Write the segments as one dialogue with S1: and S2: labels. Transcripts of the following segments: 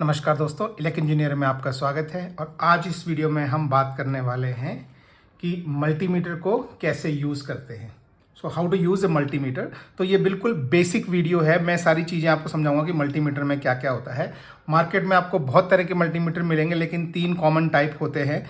S1: नमस्कार दोस्तों, electric engineer में आपका स्वागत है। और आज इस वीडियो में हम बात करने वाले हैं कि मल्टीमीटर को कैसे यूज़ करते हैं। So how to use a multimeter. तो ये बिल्कुल बेसिक वीडियो है। मैं सारी चीज़ें आपको समझाऊंगा कि मल्टीमीटर में क्या क्या होता है। मार्केट में आपको बहुत तरह के मल्टीमीटर मिलेंगे, लेकिन 3 कॉमन टाइप होते हैं।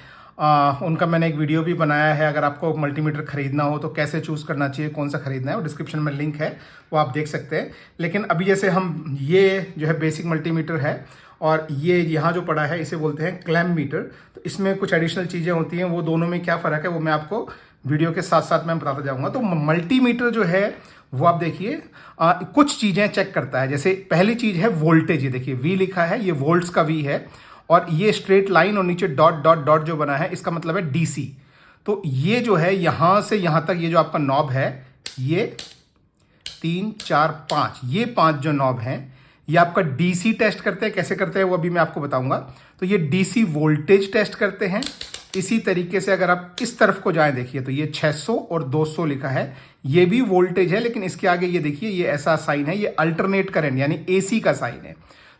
S1: उनका मैंने एक वीडियो भी बनाया है। अगर आपको मल्टीमीटर खरीदना हो तो कैसे चूज़ करना चाहिए, कौन सा खरीदना है, वो डिस्क्रिप्शन में लिंक है, वो आप देख सकते हैं। लेकिन अभी जैसे हम ये जो है बेसिक मल्टीमीटर है, और ये यहाँ जो पड़ा है इसे बोलते हैं क्लैम्प मीटर। तो इसमें कुछ एडिशनल चीज़ें होती हैं, वो दोनों में क्या फ़र्क है वो मैं आपको वीडियो के साथ साथ मैं बताता जाऊँगा। तो मल्टीमीटर जो है वो आप देखिए कुछ चीज़ें चेक करता है। जैसे पहली चीज़ है वोल्टेज। ये देखिए वी लिखा है, ये वोल्ट्स का वी है, और ये स्ट्रेट लाइन और नीचे डॉट डॉट डॉट जो बना है इसका मतलब है डीसी। तो ये जो है यहाँ से यहाँ तक ये जो आपका नॉब है, ये 3 4 5, ये 5 जो नॉब हैं ये आपका डीसी टेस्ट करते हैं। कैसे करते हैं वो अभी मैं आपको बताऊंगा। तो ये डीसी वोल्टेज टेस्ट करते हैं। इसी तरीके से अगर आप इस तरफ को जाएं, देखिए तो ये 600 और 200 लिखा है, ये भी वोल्टेज है, लेकिन इसके आगे ये देखिए ये ऐसा साइन है, ये अल्टरनेट करंट यानी एसी का साइन है।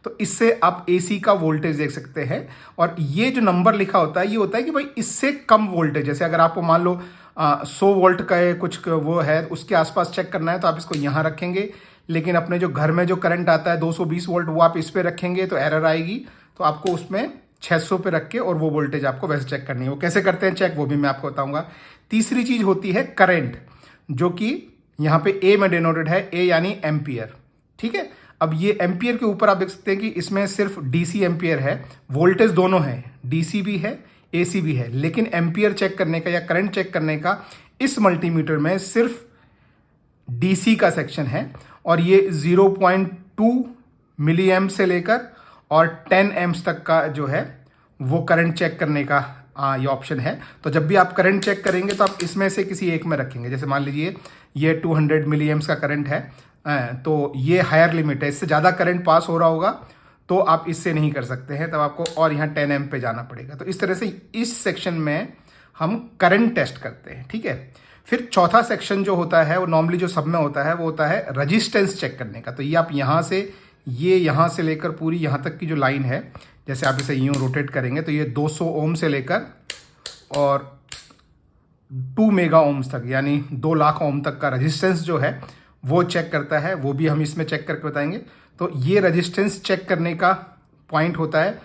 S1: तो इससे आप एसी का वोल्टेज देख सकते हैं। और ये जो नंबर लिखा होता है ये होता है कि भाई इससे कम वोल्टेज, जैसे अगर आपको मान लो 100 वोल्ट का कुछ वो है, उसके आसपास चेक करना है तो आप इसको यहाँ रखेंगे। लेकिन अपने जो घर में जो करंट आता है 220 वोल्ट, वो आप इस पे रखेंगे तो एरर आएगी। तो आपको उसमें 600 पे रख के और वो वोल्टेज आपको वैसे चेक करनी है। वो कैसे करते हैं चेक, वो भी मैं आपको बताऊंगा। तीसरी चीज होती है करंट, जो कि यहाँ पे ए में डिनोटेड है, ए यानी एम्पियर। ठीक है, अब ये एम्पियर के ऊपर आप देख सकते हैं कि इसमें सिर्फ डीसी एम्पियर है, वोल्टेज दोनों है, डीसी भी है एसी भी है, लेकिन एम्पियर चेक करने का या करंट चेक करने का इस मल्टीमीटर में सिर्फ डीसी का सेक्शन है। और ये 0.2 मिली एम्प से लेकर और 10 एम्प्स तक का जो है वो करंट चेक करने का ये ऑप्शन है। तो जब भी आप करंट चेक करेंगे तो आप इसमें से किसी एक में रखेंगे। जैसे मान लीजिए ये 200 मिली एम्प्स का करंट है, तो ये हायर लिमिट है, इससे ज़्यादा करंट पास हो रहा होगा तो आप इससे नहीं कर सकते हैं, तब आपको और यहाँ 10 एम्प पे जाना पड़ेगा। तो इस तरह से इस सेक्शन में हम करंट टेस्ट करते हैं। ठीक है, फिर चौथा सेक्शन जो होता है वो नॉर्मली जो सब में होता है वो होता है रजिस्टेंस चेक करने का। तो ये आप यहाँ से यहाँ से लेकर पूरी यहाँ तक की जो लाइन है, जैसे आप इसे यूँ रोटेट करेंगे तो ये 200 ओम से लेकर और 2 मेगा ओम्स तक यानी 2 लाख ओम तक का रजिस्टेंस जो है वो चेक करता है। वो भी हम इसमें चेक करके बताएंगे। तो ये रजिस्टेंस चेक करने का पॉइंट होता है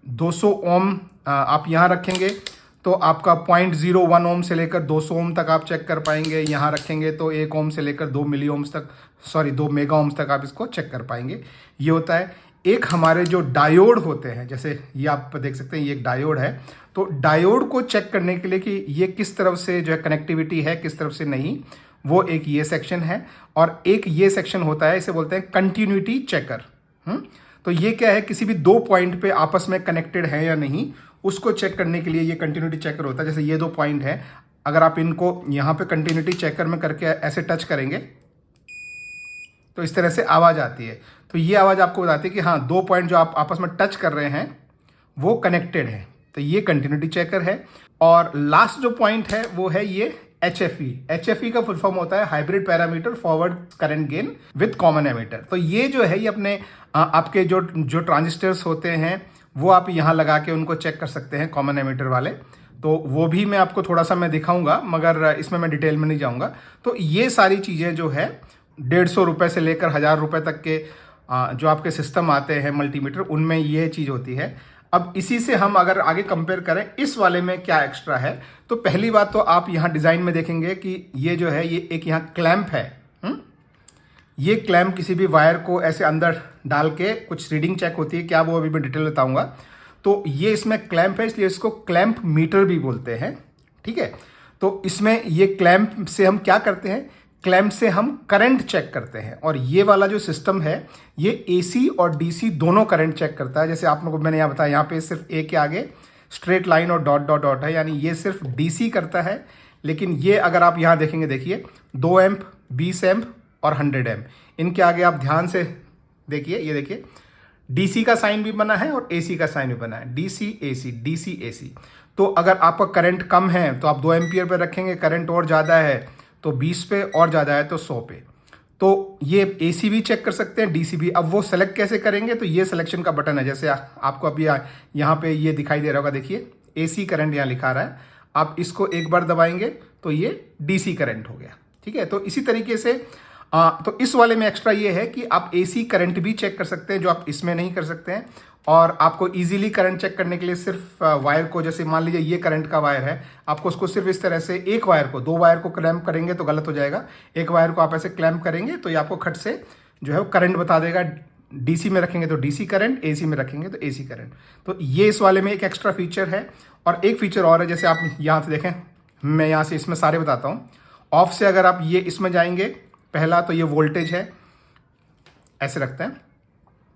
S1: 200 ओम। आप यहाँ रखेंगे तो आपका 0.01 ओम से लेकर 200 ओम तक आप चेक कर पाएंगे। यहाँ रखेंगे तो 1 ओम से लेकर 2 मिली ओम्स तक, 2 मेगा ओम्स तक आप इसको चेक कर पाएंगे। ये होता है। एक हमारे जो डायोड होते हैं, जैसे ये आप देख सकते हैं ये एक डायोड है। तो डायोड को चेक करने के लिए कि ये किस तरफ से जो है कनेक्टिविटी है, किस तरफ से नहीं, वो एक ये सेक्शन है। और एक ये सेक्शन होता है, इसे बोलते हैं कंटिन्यूटी चेकर। तो ये क्या है, किसी भी 2 पॉइंट पे आपस में कनेक्टेड है या नहीं, उसको चेक करने के लिए ये कंटिन्यूटी चेकर होता है। जैसे ये 2 पॉइंट है, अगर आप इनको यहाँ पे कंटिन्यूटी चेकर में करके ऐसे टच करेंगे तो इस तरह से आवाज़ आती है। तो ये आवाज़ आपको बताती है कि हाँ 2 पॉइंट जो आप आपस में टच कर रहे हैं वो कनेक्टेड है। तो ये कंटिन्यूटी चेकर है। और लास्ट जो पॉइंट है वो है ये HFE। HFE का फुल फॉर्म होता है hybrid parameter forward current gain with common emitter. तो ये जो है ये अपने आपके जो ट्रांजिस्टर्स होते हैं वो आप यहाँ लगा के उनको चेक कर सकते हैं, कॉमन एमिटर वाले। तो वो भी मैं आपको थोड़ा सा मैं दिखाऊंगा, मगर इसमें मैं डिटेल में नहीं जाऊंगा। तो ये सारी चीज़ें जो है 150 रुपये से लेकर 1000 रुपये तक के जो आपके सिस्टम आते हैं मल्टीमीटर, उनमें ये चीज़ होती है। अब इसी से हम अगर आगे कंपेयर करें इस वाले में क्या एक्स्ट्रा है, तो पहली बात तो आप यहाँ डिज़ाइन में देखेंगे कि ये जो है ये एक यहाँ क्लैंप है। ये क्लैंप किसी भी वायर को ऐसे अंदर डाल के कुछ रीडिंग चेक होती है, क्या वो अभी मैं डिटेल बताऊंगा। तो ये इसमें क्लैंप है, इसलिए इसको क्लैंप मीटर भी बोलते हैं। ठीक है, तो इसमें ये क्लैंप से हम क्या करते हैं, क्लैंप से हम करंट चेक करते हैं। और ये वाला जो सिस्टम है ये एसी और डीसी दोनों करंट चेक करता है। जैसे आप लोगों को मैंने यहाँ बताया, यहाँ पे सिर्फ ए के आगे स्ट्रेट लाइन और डॉट डॉट डॉट है, यानी ये सिर्फ डीसी करता है। लेकिन ये अगर आप यहाँ देखेंगे, देखिए 2 एम्प, 20 एम्प और 100 एम्प, इनके आगे आप ध्यान से देखिए, ये देखिए डीसी का साइन भी बना है और एसी का साइन भी बना है, डीसी एसी डीसी एसी। तो अगर आपका करंट कम है तो आप 2 एम्पियर पे रखेंगे, करंट और ज़्यादा है तो 20 पे, और ज़्यादा है तो 100 पे। तो ये AC भी चेक कर सकते हैं, DC भी। अब वो सेलेक्ट कैसे करेंगे, तो ये सिलेक्शन का बटन है, जैसे आपको अभी यहाँ पे ये दिखाई दे रहा होगा, देखिए AC करंट यहाँ लिखा रहा है। आप इसको एक बार दबाएंगे तो ये DC करंट हो गया, ठीक है। तो इसी तरीके से तो इस वाले में एक्स्ट्रा ये है कि आप AC करंट भी चेक कर सकते हैं, जो आप इसमें नहीं कर सकते हैं। और आपको इजीली करंट चेक करने के लिए सिर्फ वायर को, जैसे मान लीजिए ये करंट का वायर है, आपको उसको सिर्फ इस तरह से एक वायर को, 2 वायर को क्लैम्प करेंगे तो गलत हो जाएगा। एक वायर को आप ऐसे क्लैम्प करेंगे तो ये आपको खट से जो है वो करंट बता देगा। DC में रखेंगे तो DC करंट, AC में रखेंगे तो AC करंट। तो ये इस वाले में एक एक्स्ट्रा फीचर है। और एक फीचर और है, जैसे आप यहाँ से देखें, मैं यहाँ से इसमें सारे बताता हूँ। ऑफ से अगर आप ये इसमें जाएंगे, पहला तो ये वोल्टेज है, ऐसे रखते हैं,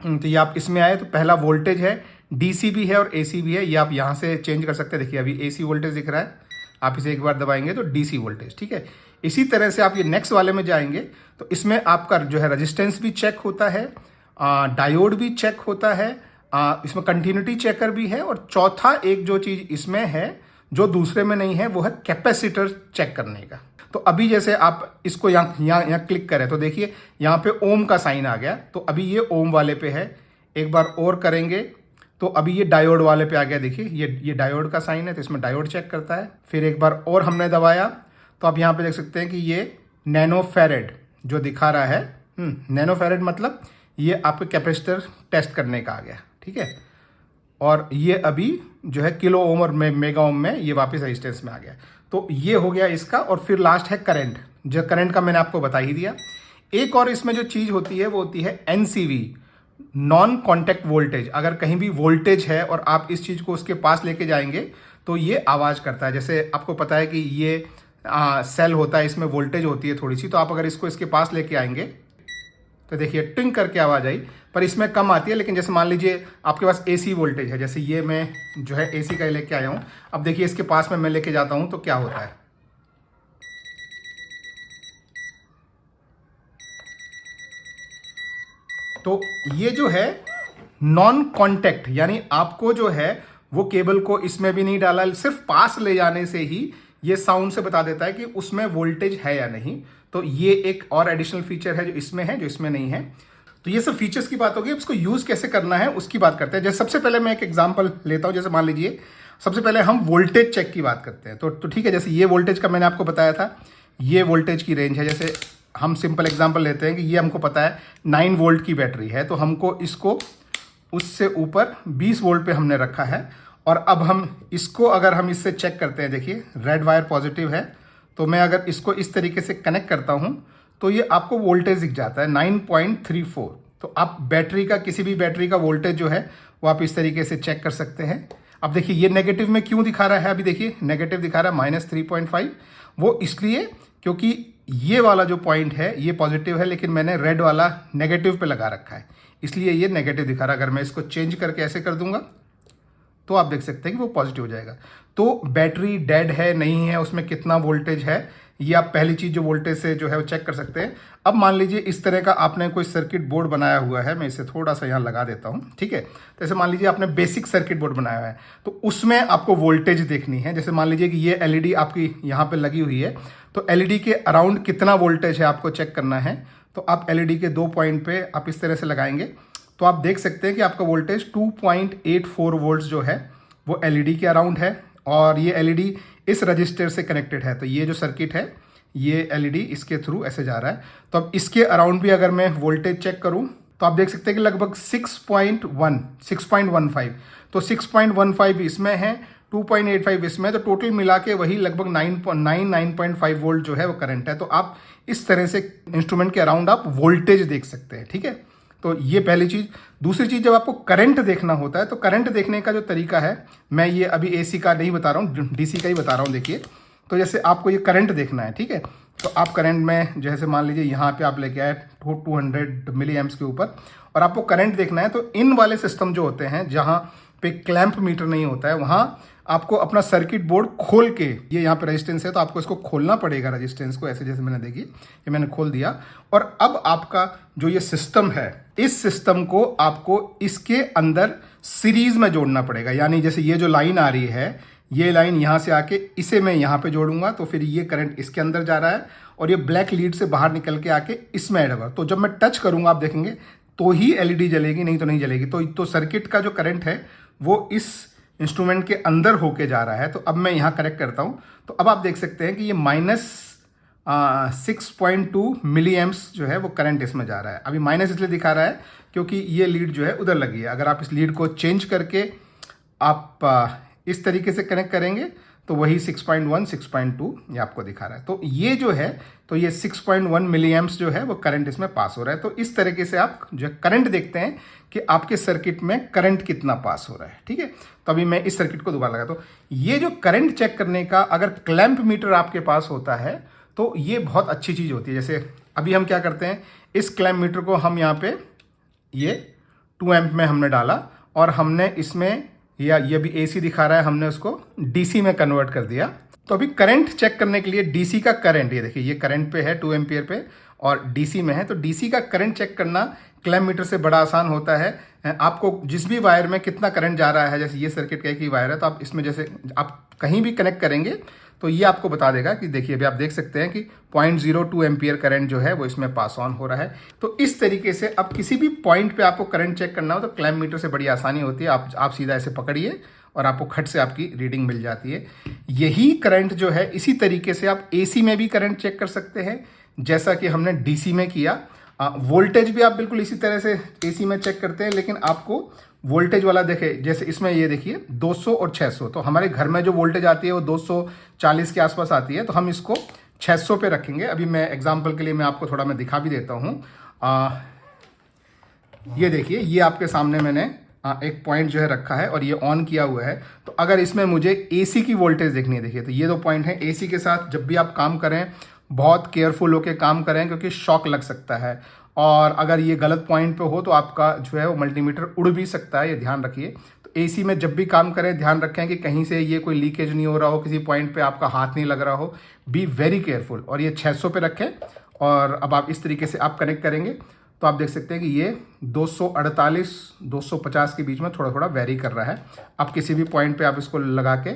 S1: तो ये आप इसमें आए तो पहला वोल्टेज है, DC भी है और AC भी है। ये आप यहाँ से चेंज कर सकते हैं। देखिए अभी AC वोल्टेज दिख रहा है, आप इसे एक बार दबाएंगे तो DC वोल्टेज, ठीक है। इसी तरह से आप ये नेक्स्ट वाले में जाएंगे तो इसमें आपका जो है रेजिस्टेंस भी चेक होता है, डायोड भी चेक होता है, इसमें कंटिन्यूटी चेकर भी है। और चौथा एक जो चीज़ इसमें है जो दूसरे में नहीं है, वो है कैपेसिटर चेक करने का। तो अभी जैसे आप इसको यहाँ क्लिक करें तो देखिए यहाँ पे ओम का साइन आ गया, तो अभी ये ओम वाले पे है। एक बार और करेंगे तो अभी ये डायोड वाले पे आ गया, देखिए ये डायोड का साइन है, तो इसमें डायोड चेक करता है। फिर एक बार और हमने दबाया तो आप यहाँ पे देख सकते हैं कि ये नैनोफैरेड जो दिखा रहा है, नैनोफैरेड मतलब ये आपके कैपेसिटर टेस्ट करने का आ गया, ठीक है। और ये अभी जो है किलो ओम और मेगा ओम में ये वापस रेजिस्टेंस में आ गया। तो ये हो गया इसका। और फिर लास्ट है करंट, जो करंट का मैंने आपको बता ही दिया। एक और इसमें जो चीज़ होती है वो होती है NCV, नॉन कॉन्टैक्ट वोल्टेज। अगर कहीं भी वोल्टेज है और आप इस चीज़ को उसके पास लेके जाएंगे तो ये आवाज़ करता है। जैसे आपको पता है कि ये सेल होता है, इसमें वोल्टेज होती है थोड़ी सी, तो आप अगर इसको इसके पास लेके आएंगे तो देखिए टिंग करके आवाज़ आई, पर इसमें कम आती है। लेकिन जैसे मान लीजिए आपके पास AC वोल्टेज है, जैसे ये मैं जो है AC का लेके आया हूँ, अब देखिए इसके पास में मैं लेके जाता हूँ तो क्या होता है, तो ये जो है नॉन कॉन्टैक्ट, यानी आपको जो है वो केबल को इसमें भी नहीं डाला, सिर्फ पास ले जाने से ही ये साउंड से बता देता है कि उसमें वोल्टेज है या नहीं। तो ये एक और एडिशनल फीचर है जो इसमें है, जो इसमें नहीं है। तो ये सब फीचर्स की बात होगी। अब इसको यूज कैसे करना है उसकी बात करते हैं। जैसे सबसे पहले मैं एक एग्जांपल लेता हूं, जैसे मान लीजिए सबसे पहले हम वोल्टेज चेक की बात करते हैं। तो ठीक है, जैसे ये वोल्टेज का मैंने आपको बताया था, ये वोल्टेज की रेंज है। जैसे हम सिंपल एग्जाम्पल लेते हैं कि ये हमको पता है 9 वोल्ट की बैटरी है, तो हमको इसको उससे ऊपर 20 वोल्ट पे हमने रखा है। और अब हम इसको अगर हम इससे चेक करते हैं, देखिए रेड वायर पॉजिटिव है, तो मैं अगर इसको इस तरीके से कनेक्ट करता हूं तो ये आपको वोल्टेज दिख जाता है 9.34। तो आप बैटरी का, किसी भी बैटरी का वोल्टेज जो है वो आप इस तरीके से चेक कर सकते हैं। अब देखिए ये नेगेटिव में क्यों दिखा रहा है, अभी देखिए नेगेटिव दिखा रहा है -3.5। वो इसलिए क्योंकि ये वाला जो पॉइंट है ये पॉजिटिव है, लेकिन मैंने रेड वाला नेगेटिव पे लगा रखा है, इसलिए ये नेगेटिव दिखा रहा है। अगर मैं इसको चेंज करके ऐसे कर दूंगा तो आप देख सकते हैं कि वो पॉजिटिव हो जाएगा। तो बैटरी डेड है नहीं है, उसमें कितना वोल्टेज है, ये आप पहली चीज जो वोल्टेज से जो है वो चेक कर सकते हैं। अब मान लीजिए इस तरह का आपने कोई सर्किट बोर्ड बनाया हुआ है, मैं इसे थोड़ा सा यहाँ लगा देता हूँ, ठीक है। तो ऐसे मान लीजिए आपने बेसिक सर्किट बोर्ड बनाया हुआ है, तो उसमें आपको वोल्टेज देखनी है। जैसे मान लीजिए कि ये LED आपकी यहाँ पे लगी हुई है, तो LED के अराउंड कितना वोल्टेज है आपको चेक करना है। तो आप LED के 2 पॉइंट पे आप इस तरह से लगाएंगे तो आप देख सकते हैं कि आपका वोल्टेज 2.84 वोल्ट्स जो है वो LED के अराउंड है। और ये LED इस रजिस्टर से कनेक्टेड है, तो ये जो सर्किट है ये LED इसके थ्रू ऐसे जा रहा है। तो अब इसके अराउंड भी अगर मैं वोल्टेज चेक करूं तो आप देख सकते हैं कि लगभग 6.15। तो 6.15 इसमें है, 2.85 इसमें, तो टोटल मिला के वही लगभग 9.5 वोल्ट जो है वो करंट है। तो आप इस तरह से इंस्ट्रूमेंट के अराउंड आप वोल्टेज देख सकते हैं, ठीक है। तो ये पहली चीज। दूसरी चीज, जब आपको करंट देखना होता है तो करंट देखने का जो तरीका है, मैं ये अभी AC का नहीं बता रहा हूँ, DC का ही बता रहा हूँ। देखिए, तो जैसे आपको ये करंट देखना है, ठीक है, तो आप करंट में जैसे मान लीजिए यहाँ पे आप लेके आए 200 मिली एम्प्स के ऊपर, और आपको करंट देखना है, तो इन वाले सिस्टम जो होते हैं जहाँ पे क्लैंप मीटर नहीं होता है, वहाँ आपको अपना सर्किट बोर्ड खोल के, ये यहाँ पे रेजिस्टेंस है तो आपको इसको खोलना पड़ेगा, रेजिस्टेंस को ऐसे, जैसे मैंने देखिए ये मैंने खोल दिया। और अब आपका जो ये सिस्टम है, इस सिस्टम को आपको इसके अंदर सीरीज में जोड़ना पड़ेगा। यानी जैसे ये जो लाइन आ रही है, ये लाइन यहाँ से आके इसे मैं यहाँ पे जोड़ूंगा, तो फिर ये करंट इसके अंदर जा रहा है और ये ब्लैक लीड से बाहर निकल के आके इसमें ऐड होगा। तो जब मैं टच करूंगा आप देखेंगे तो ही एलईडी जलेगी, नहीं तो नहीं जलेगी। तो सर्किट का जो करंट है वो इस इंस्ट्रूमेंट के अंदर होके जा रहा है। तो अब मैं यहाँ कनेक्ट करता हूँ, तो अब आप देख सकते हैं कि ये -6.2 मिली एम्प्स जो है वो करंट इसमें जा रहा है। अभी माइनस इसलिए दिखा रहा है क्योंकि ये लीड जो है उधर लगी है। अगर आप इस लीड को चेंज करके आप इस तरीके से कनेक्ट करेंगे तो वही 6.1 6.2 ये आपको दिखा रहा है। तो ये जो है तो ये 6.1 मिली एम्प्स जो है वो करंट इसमें पास हो रहा है। तो इस तरीके से आप जो करंट देखते हैं कि आपके सर्किट में करंट कितना पास हो रहा है। ठीक है, तो अभी मैं इस सर्किट को दोबारा लगा, तो ये जो करंट चेक करने का अगर क्लैंप मीटर आपके पास होता है तो ये बहुत अच्छी चीज़ होती है। जैसे अभी हम क्या करते हैं, इस क्लैंप मीटर को हम यहाँ पे ये 2 एम्प में हमने डाला और हमने इसमें या ये भी एसी दिखा रहा है, हमने उसको डीसी में कन्वर्ट कर दिया। तो अभी करंट चेक करने के लिए डीसी का करंट, ये देखिए ये करंट पे है 2 एम्पियर पे और डीसी में है, तो डीसी का करंट चेक करना क्लैंप मीटर से बड़ा आसान होता है। आपको जिस भी वायर में कितना करंट जा रहा है, जैसे ये सर्किट का एक ही वायर है, तो आप इसमें जैसे आप कहीं भी कनेक्ट करेंगे तो ये आपको बता देगा कि देखिए अभी आप देख सकते हैं कि 0.02 एम्पियर करंट जो है वो इसमें पास ऑन हो रहा है। तो इस तरीके से अब किसी भी पॉइंट पे आपको करंट चेक करना हो तो क्लैंप मीटर से बड़ी आसानी होती है। आप सीधा ऐसे पकड़िए और आपको खट से आपकी रीडिंग मिल जाती है। यही करंट जो है इसी तरीके से आप एसी में भी करंट चेक कर सकते हैं, जैसा कि हमने डीसी में किया। वोल्टेज भी आप बिल्कुल इसी तरह से एसी में चेक करते हैं, लेकिन आपको वोल्टेज वाला देखे, जैसे इसमें ये देखिए 200 और 600, तो हमारे घर में जो वोल्टेज आती है वो 240 के आसपास आती है, तो हम इसको 600 पे रखेंगे। अभी मैं एग्जांपल के लिए मैं आपको थोड़ा मैं दिखा भी देता हूँ। ये देखिए ये आपके सामने मैंने एक पॉइंट जो है रखा है और ये ऑन किया हुआ है। तो अगर इसमें मुझे एसी की वोल्टेज देखनी है, देखिए तो ये 2 पॉइंट है। एसी के साथ जब भी आप काम करें बहुत केयरफुल होकर काम करें, क्योंकि शॉक लग सकता है और अगर ये गलत पॉइंट पे हो तो आपका जो है वो मल्टीमीटर उड़ भी सकता है, ये ध्यान रखिए। तो एसी में जब भी काम करें ध्यान रखें कि कहीं से ये कोई लीकेज नहीं हो रहा हो, किसी पॉइंट पे आपका हाथ नहीं लग रहा हो। Be very careful. और ये 600 पे रखें और अब आप इस तरीके से आप कनेक्ट करेंगे तो आप देख सकते हैं कि ये 248 250 के बीच में थोड़ा थोड़ा वेरी कर रहा है। आप किसी भी पॉइंट पे आप इसको लगा के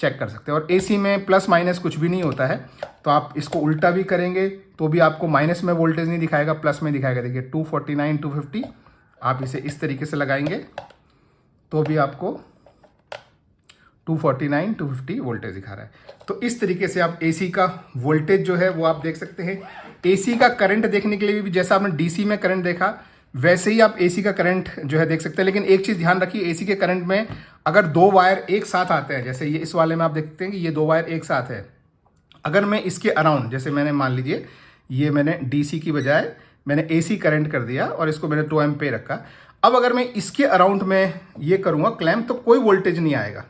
S1: चेक कर सकते हैं। और एसी में प्लस माइनस कुछ भी नहीं होता है, तो आप इसको उल्टा भी करेंगे तो भी आपको माइनस में वोल्टेज नहीं दिखाएगा, प्लस में दिखाएगा। देखिए 249 250 आप इसे इस तरीके से लगाएंगे तो भी आपको 249 250 वोल्टेज दिखा रहा है। तो इस तरीके से आप एसी का वोल्टेज जो है वो आप देख सकते हैं। एसी का करंट देखने के लिए भी जैसा आपने डीसी में करंट देखा वैसे ही आप एसी का करंट जो है देख सकते हैं। लेकिन एक चीज़ ध्यान रखिए, एसी के करंट में अगर 2 वायर एक साथ आते हैं, जैसे ये इस वाले में आप देखते हैं कि ये 2 वायर एक साथ है, अगर मैं इसके अराउंड, जैसे मैंने मान लीजिए ये मैंने डीसी की बजाय मैंने एसी करंट कर दिया और इसको मैंने 2 एम्प पे रखा। अब अगर मैं इसके अराउंड में ये करूँगा क्लैंप तो कोई वोल्टेज नहीं आएगा।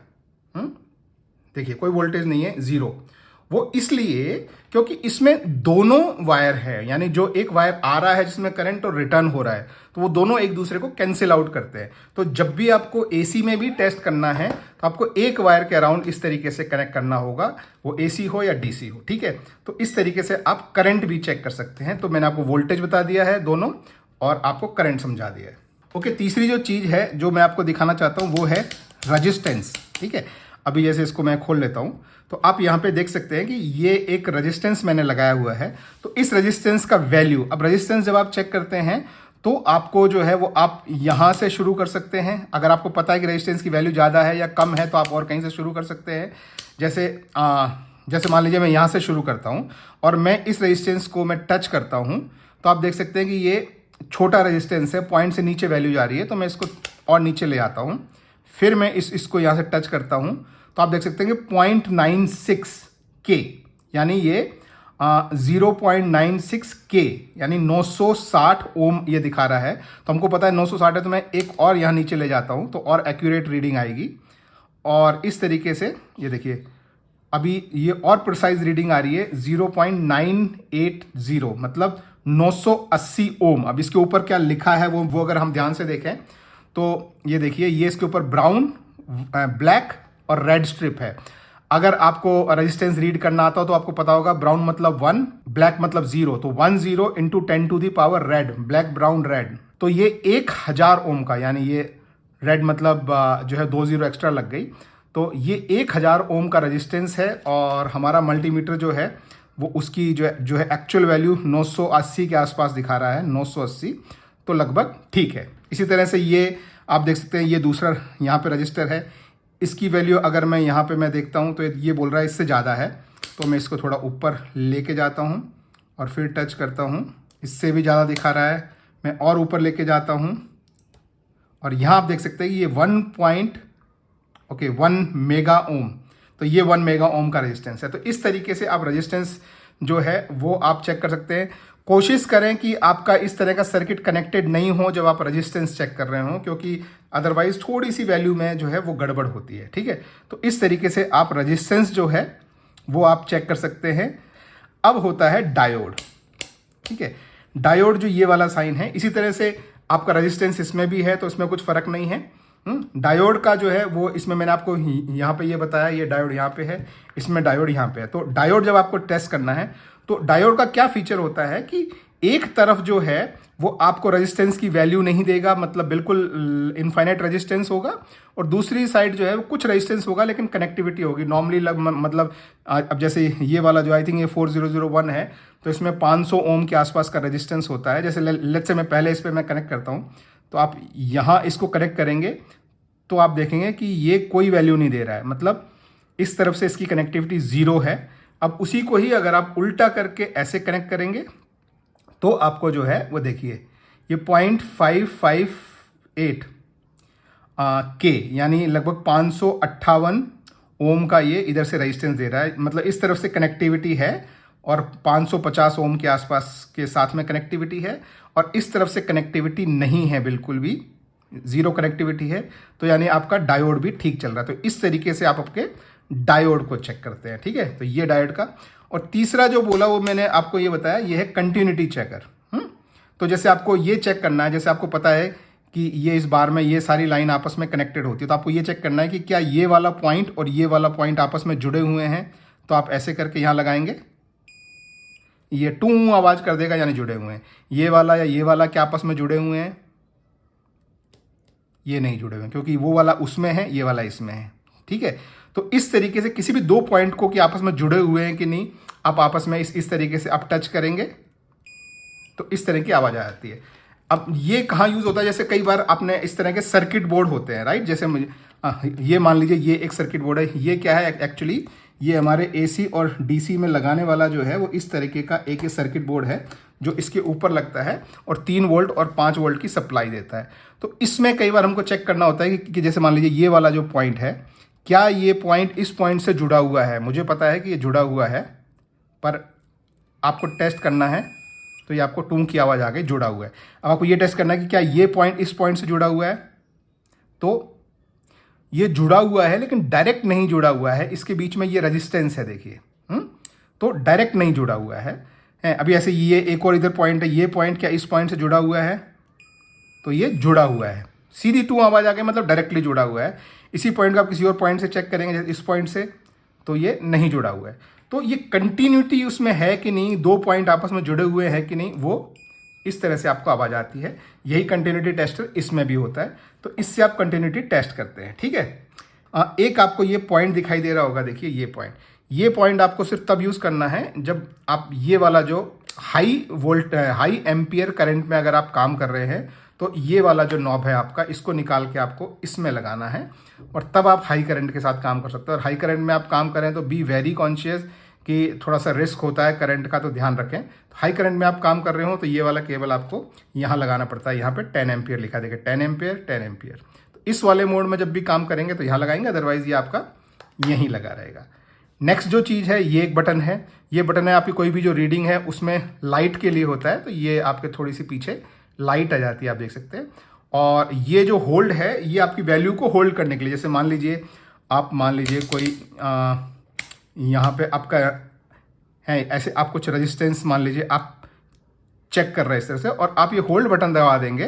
S1: देखिए कोई वोल्टेज नहीं है, 0। वो इसलिए क्योंकि इसमें दोनों वायर है, यानी जो एक वायर आ रहा है जिसमें करंट और रिटर्न हो रहा है, तो वो दोनों एक दूसरे को कैंसिल आउट करते हैं। तो जब भी आपको एसी में भी टेस्ट करना है तो आपको एक वायर के अराउंड इस तरीके से कनेक्ट करना होगा, वो एसी हो या डीसी हो। ठीक है, तो इस तरीके से आप करंट भी चेक कर सकते हैं। तो मैंने आपको वोल्टेज बता दिया है दोनों और आपको करंट समझा दिया है। ओके, तीसरी जो चीज़ है जो मैं आपको दिखाना चाहता हूँ वो है रजिस्टेंस। ठीक है, अभी जैसे इसको मैं खोल लेता हूँ तो आप यहाँ पे देख सकते हैं कि ये एक रेजिस्टेंस मैंने लगाया हुआ है। तो इस रेजिस्टेंस का वैल्यू, अब रेजिस्टेंस जब आप चेक करते हैं तो आपको जो है वो आप यहाँ से शुरू कर सकते हैं। अगर आपको पता है कि रेजिस्टेंस की वैल्यू ज़्यादा है या कम है तो आप और कहीं से शुरू कर सकते हैं। जैसे मान लीजिए मैं यहाँ से शुरू करता हूँ और मैं इस रेजिस्टेंस को मैं टच करता हूँ तो आप देख सकते हैं कि ये छोटा रेजिस्टेंस है, पॉइंट से नीचे वैल्यू जा रही है, तो मैं इसको और नीचे ले आता हूँ। फिर मैं इसको यहाँ से टच करता हूँ तो आप देख सकते हैं कि 0.96 के, यानी ये 0.96 के यानी 960 ओम ये दिखा रहा है। तो हमको पता है 960 है, तो मैं एक और यहाँ नीचे ले जाता हूँ तो और एक्यूरेट रीडिंग आएगी। और इस तरीके से ये देखिए अभी ये और प्रिसाइज रीडिंग आ रही है 0.980, मतलब 980 ओम। अब इसके ऊपर क्या लिखा है वो अगर हम ध्यान से देखें तो ये देखिए ये इसके ऊपर ब्राउन, ब्लैक और रेड स्ट्रिप है। अगर आपको रेजिस्टेंस रीड करना आता हो तो आपको पता होगा ब्राउन मतलब 1, ब्लैक मतलब 0, तो 10 into 10 to the power red, black brown red, तो ये 1000 ओम का, यानी ये रेड मतलब जो है 2 0 एक्स्ट्रा लग गई, तो ये 1000 ओम का रेजिस्टेंस है और हमारा मल्टीमीटर जो है वो उसकी जो है एक्चुअल वैल्यू 980 के आसपास दिखा रहा है, 980, तो लगभग ठीक है। इसी तरह से ये आप देख सकते हैं, ये दूसरा यहाँ पे रजिस्टर है, इसकी वैल्यू अगर मैं यहाँ पे मैं देखता हूँ तो ये बोल रहा है इससे ज़्यादा है, तो मैं इसको थोड़ा ऊपर लेके जाता हूँ और फिर टच करता हूँ, इससे भी ज़्यादा दिखा रहा है, मैं और ऊपर लेके जाता हूँ और यहाँ आप देख सकते हैं कि ये 1 मेगा ओम, तो ये 1 मेगा ओम का रेजिस्टेंस है। तो इस तरीके से आप रेजिस्टेंस जो है वो आप चेक कर सकते हैं। कोशिश करें कि आपका इस तरह का सर्किट कनेक्टेड नहीं हो जब आप रेजिस्टेंस चेक कर रहे हो, क्योंकि अदरवाइज थोड़ी सी वैल्यू में जो है वो गड़बड़ होती है, ठीक है। तो इस तरीके से आप रेजिस्टेंस जो है वो आप चेक कर सकते हैं। अब होता है डायोड, ठीक है। डायोड जो ये वाला साइन है, इसी तरह से आपका रेजिस्टेंस इसमें भी है तो इसमें कुछ फर्क नहीं है। डायोड का जो है वो इसमें मैंने आपको यहाँ पे ये बताया, ये डायोड यहाँ पे है, इसमें डायोड यहाँ पे है। तो डायोड जब आपको टेस्ट करना है तो डायोड का क्या फीचर होता है कि एक तरफ जो है वो आपको रेजिस्टेंस की वैल्यू नहीं देगा, मतलब बिल्कुल इनफाइनाइट रेजिस्टेंस होगा, और दूसरी साइड जो है वो कुछ रेजिस्टेंस होगा लेकिन कनेक्टिविटी होगी नॉर्मली मतलब अब जैसे ये वाला जो आई थिंक ये 4001 है, तो इसमें 500 ओम के आसपास का रेजिस्टेंस होता है। जैसे लेट्स से मैं पहले इस पर मैं कनेक्ट करता हूँ, तो आप यहाँ इसको कनेक्ट करेंगे तो आप देखेंगे कि ये कोई वैल्यू नहीं दे रहा है, मतलब इस तरफ से इसकी कनेक्टिविटी 0 है। अब उसी को ही अगर आप उल्टा करके ऐसे कनेक्ट करेंगे तो आपको जो है वो देखिए ये 0.558 के यानी लगभग 558 ओम का ये इधर से रेजिस्टेंस दे रहा है। मतलब इस तरफ से कनेक्टिविटी है और 550 ओम के आसपास के साथ में कनेक्टिविटी है, और इस तरफ से कनेक्टिविटी नहीं है, बिल्कुल भी 0 कनेक्टिविटी है। तो यानी आपका डायोड भी ठीक चल रहा है। तो इस तरीके से आप आपके डायोड को चेक करते हैं, ठीक है। तो ये डायोड का। और तीसरा जो बोला वो मैंने आपको ये बताया, ये है कंटिन्यूटी चेकर। तो जैसे आपको ये चेक करना है, जैसे आपको पता है कि ये इस बार में ये सारी लाइन आपस में कनेक्टेड होती है, तो आपको ये चेक करना है कि क्या ये वाला पॉइंट और ये वाला पॉइंट आपस में जुड़े हुए हैं। तो आप ऐसे करके यहाँ लगाएंगे, ये टू आवाज कर देगा यानी जुड़े हुए हैं। ये वाला या ये वाला क्या आपस में जुड़े हुए हैं? ये नहीं जुड़े हुए हैं, क्योंकि वो वाला उसमें है, ये वाला इसमें है, ठीक है। तो इस तरीके से किसी भी दो पॉइंट को कि आपस में जुड़े हुए हैं कि नहीं, आप आपस में इस तरीके से आप टच करेंगे तो इस तरह की आवाज आ जाती है। अब ये कहाँ यूज होता है? जैसे कई बार आपने इस तरह के सर्किट बोर्ड होते हैं, राइट। जैसे मुझे ये मान लीजिए ये एक सर्किट बोर्ड है। ये क्या है एक्चुअली? ये हमारे एसी और डीसी में लगाने वाला जो है वो इस तरीके का एक सर्किट बोर्ड है जो इसके ऊपर लगता है और 3 वोल्ट और 5 वोल्ट की सप्लाई देता है। तो इसमें कई बार हमको चेक करना होता है कि जैसे मान लीजिए ये वाला जो पॉइंट है, क्या ये पॉइंट इस पॉइंट से जुड़ा हुआ है? मुझे पता है कि ये जुड़ा हुआ है, पर आपको टेस्ट करना है तो ये आपको टूं की आवाज़ आ गई, जुड़ा हुआ है। अब आपको ये टेस्ट करना है कि क्या ये पॉइंट इस पॉइंट से जुड़ा हुआ है? तो ये जुड़ा हुआ है लेकिन डायरेक्ट नहीं जुड़ा हुआ है, इसके बीच में ये रेजिस्टेंस है, देखिए। तो डायरेक्ट नहीं जुड़ा हुआ है। अभी ऐसे ये एक और इधर पॉइंट है, ये पॉइंट क्या इस पॉइंट से जुड़ा हुआ है? तो ये जुड़ा हुआ है, सीधी टू आवाज़ आ गई, मतलब डायरेक्टली जुड़ा हुआ है। इसी पॉइंट को आप किसी और पॉइंट से चेक करेंगे, जैसे इस पॉइंट से, तो ये नहीं जुड़ा हुआ है। तो ये कंटिन्यूटी उसमें है कि नहीं, दो पॉइंट आपस में जुड़े हुए हैं कि नहीं, वो इस तरह से आपको आवाज़ आती है। यही कंटिन्यूटी टेस्टर इसमें भी होता है। तो इससे आप कंटिन्यूटी टेस्ट करते हैं, ठीक है। एक आपको ये पॉइंट दिखाई दे रहा होगा, देखिए ये पॉइंट आपको सिर्फ तब यूज़ करना है जब आप ये वाला जो हाई एम्पियर करंट में अगर आप काम कर रहे हैं, तो ये वाला जो नॉब है आपका, इसको निकाल के आपको इसमें लगाना है और तब आप हाई करंट के साथ काम कर सकते हो। और हाई करंट में आप काम करें तो बी वेरी कॉन्शियस कि थोड़ा सा रिस्क होता है करंट का, तो ध्यान रखें। तो हाई करंट में आप काम कर रहे हो तो ये वाला केबल आपको यहाँ लगाना पड़ता है। यहाँ पे 10 एम्पियर लिखा देगा, 10 एम्पियर। तो इस वाले मोड में जब भी काम करेंगे तो यहाँ लगाएंगे, अदरवाइज ये आपका यहीं लगा रहेगा। नेक्स्ट जो चीज़ है, ये एक बटन है। ये बटन है आपकी कोई भी जो रीडिंग है उसमें लाइट के लिए होता है, तो ये आपके थोड़ी सी पीछे लाइट आ जाती है, आप देख सकते हैं। और ये जो होल्ड है, ये आपकी वैल्यू को होल्ड करने के लिए, जैसे मान लीजिए कोई यहाँ पे आपका है ऐसे, आप कुछ रेजिस्टेंस मान लीजिए आप चेक कर रहे हैं इस तरह से, और आप ये होल्ड बटन दबा देंगे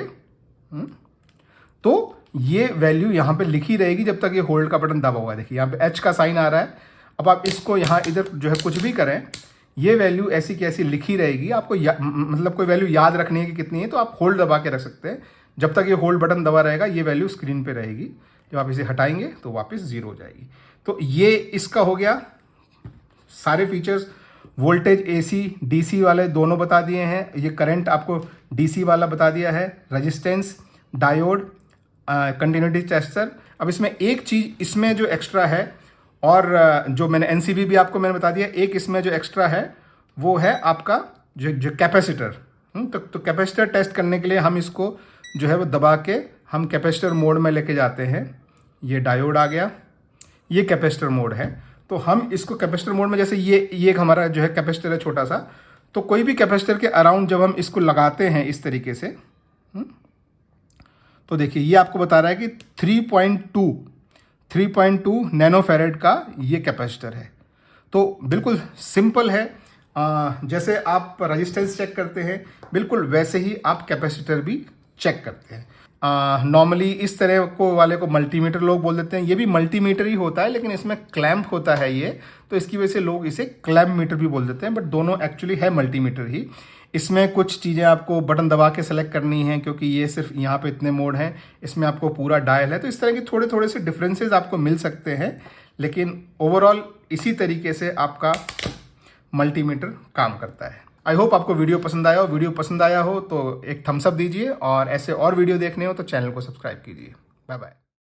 S1: तो ये वैल्यू यहाँ पे लिखी रहेगी जब तक ये होल्ड का बटन दबा हुआ है। देखिए यहाँ पे एच का साइन आ रहा है। अब आप इसको यहाँ इधर जो है कुछ भी करें, ये वैल्यू ऐसी की ऐसी लिखी रहेगी। आपको मतलब कोई वैल्यू याद रखनी है कि कितनी है, तो आप होल्ड दबा के रख सकते हैं। जब तक ये होल्ड बटन दबा रहेगा ये वैल्यू स्क्रीन पे रहेगी, जब आप इसे हटाएंगे तो वापस 0 हो जाएगी। तो ये इसका हो गया सारे फीचर्स। वोल्टेज AC DC वाले दोनों बता दिए हैं, ये करंट आपको DC वाला बता दिया है, रेजिस्टेंस, डायोड, कंटिन्यूटी टेस्टर। अब इसमें एक चीज़ इसमें जो एक्स्ट्रा है, और जो मैंने NCV भी आपको मैंने बता दिया, एक इसमें जो एक्स्ट्रा है वो है आपका जो कैपेसिटर। तो कैपेसिटर टेस्ट करने के लिए हम इसको जो है वो दबा के हम कैपेसिटर मोड में लेके जाते हैं। ये डायोड आ गया, ये कैपेसिटर मोड है। तो हम इसको कैपेसिटर मोड में, जैसे ये एक हमारा जो है कैपेसिटर है छोटा सा, तो कोई भी कैपेसिटर के अराउंड जब हम इसको लगाते हैं इस तरीके से, तो देखिए ये आपको बता रहा है कि 3.2 नैनो फैरेड का ये कैपेसिटर है। तो बिल्कुल सिंपल है, जैसे आप रेजिस्टेंस चेक करते हैं बिल्कुल वैसे ही आप कैपेसिटर भी चेक करते हैं। नॉर्मली इस तरह को वाले को मल्टीमीटर लोग बोल देते हैं, ये भी मल्टीमीटर ही होता है लेकिन इसमें क्लैंप होता है ये, तो इसकी वजह से लोग इसे क्लैंप मीटर भी बोल देते हैं, बट दोनों एक्चुअली है मल्टीमीटर ही। इसमें कुछ चीज़ें आपको बटन दबा के सेलेक्ट करनी है, क्योंकि ये सिर्फ यहाँ पे इतने मोड हैं, इसमें आपको पूरा डायल है। तो इस तरह के थोड़े थोड़े से डिफरेंसेस आपको मिल सकते हैं, लेकिन ओवरऑल इसी तरीके से आपका मल्टीमीटर काम करता है। आई होप आपको वीडियो पसंद आया हो। वीडियो पसंद आया हो तो एक थम्स अप दीजिए, और ऐसे और वीडियो देखने हो तो चैनल को सब्सक्राइब कीजिए। Bye bye.